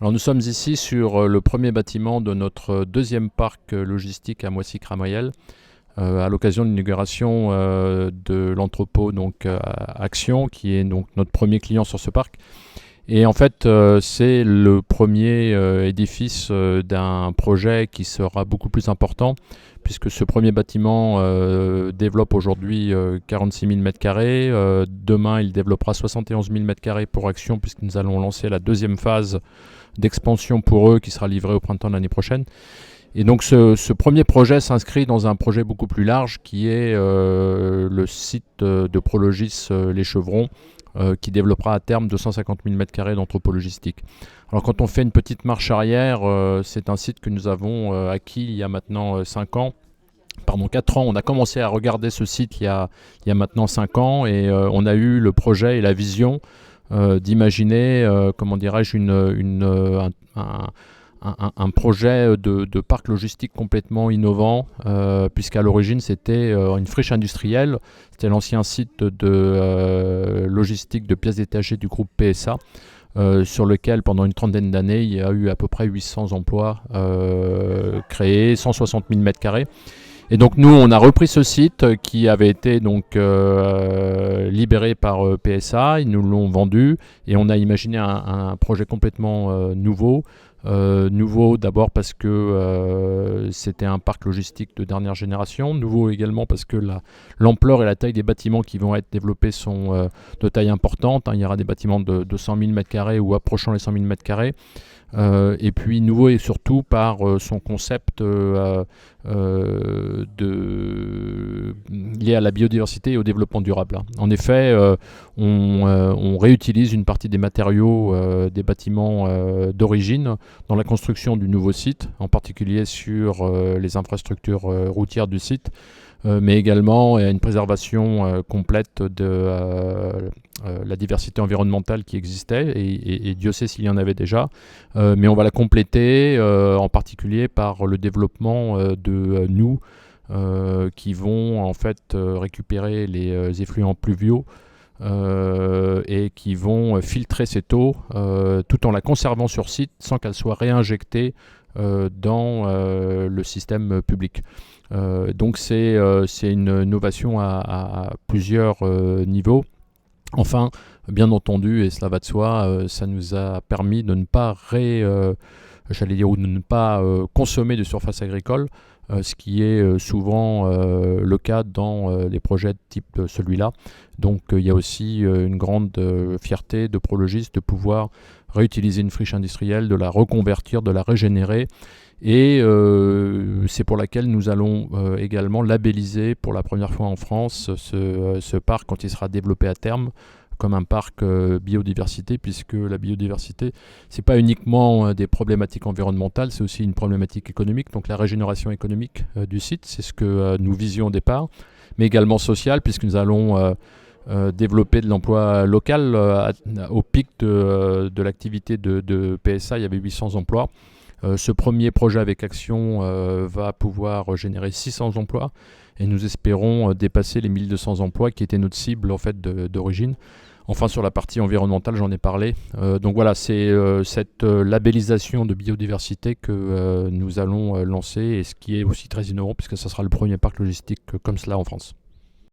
Alors nous sommes ici sur le premier bâtiment de notre deuxième parc logistique à Moissy-Cramayel, à l'occasion de l'inauguration de l'entrepôt Action, qui est donc notre premier client sur ce parc. Et en fait, c'est le premier édifice d'un projet qui sera beaucoup plus important, puisque ce premier bâtiment développe aujourd'hui 46 000 m². Demain, il développera 71 000 m² pour Action, puisque nous allons lancer la deuxième phase d'expansion pour eux qui sera livrée au printemps de l'année prochaine. Et donc ce premier projet s'inscrit dans un projet beaucoup plus large qui est le site de Prologis Les Chevrons, qui développera à terme 250 000 m² d'entrepôt logistique. Alors quand on fait une petite marche arrière, c'est un site que nous avons acquis il y a maintenant 4 ans. On a commencé à regarder ce site il y a maintenant 5 ans et on a eu le projet et la vision d'imaginer, comment dirais-je, un projet de parc logistique complètement innovant, puisqu'à l'origine c'était une friche industrielle, c'était l'ancien site de logistique de pièces détachées du groupe PSA, sur lequel pendant une trentaine d'années il y a eu à peu près 800 emplois créés, 160 000 m². Et donc nous, on a repris ce site qui avait été donc libéré par PSA, ils nous l'ont vendu et on a imaginé un projet complètement nouveau. Nouveau d'abord parce que c'était un parc logistique de dernière génération. Nouveau également parce que l'ampleur et la taille des bâtiments qui vont être développés sont de taille importante. Il y aura des bâtiments de 100 000 m² ou approchant les 100 000 m². Et puis nouveau et surtout par son concept lié à la biodiversité et au développement durable. En effet, on réutilise une partie des matériaux des bâtiments d'origine dans la construction du nouveau site, en particulier sur les infrastructures routières du site, mais également une préservation complète de la diversité environnementale qui existait, et Dieu sait s'il y en avait déjà, mais on va la compléter en particulier par le développement de nous qui vont en fait récupérer les effluents pluviaux et qui vont filtrer cette eau tout en la conservant sur site sans qu'elle soit réinjectée dans le système public. Donc c'est une innovation à plusieurs niveaux. Enfin, bien entendu, et cela va de soi, ça nous a permis de ne pas consommer de surface agricole, ce qui est souvent le cas dans des projets de type celui-là. Donc il y a aussi une grande fierté de Prologis de pouvoir réutiliser une friche industrielle, de la reconvertir, de la régénérer. Et c'est pour laquelle nous allons également labelliser pour la première fois en France ce parc quand il sera développé à terme comme un parc biodiversité, puisque la biodiversité, c'est pas uniquement des problématiques environnementales, c'est aussi une problématique économique, donc la régénération économique du site, c'est ce que nous visions au départ, mais également sociale, puisque nous allons développer de l'emploi local. Au pic de l'activité de PSA, il y avait 800 emplois. Ce premier projet avec Action va pouvoir générer 600 emplois et nous espérons dépasser les 1200 emplois qui étaient notre cible en fait d'origine. Enfin, sur la partie environnementale, j'en ai parlé. Donc voilà, c'est cette labellisation de biodiversité que nous allons lancer, et ce qui est aussi très innovant puisque ce sera le premier parc logistique comme cela en France.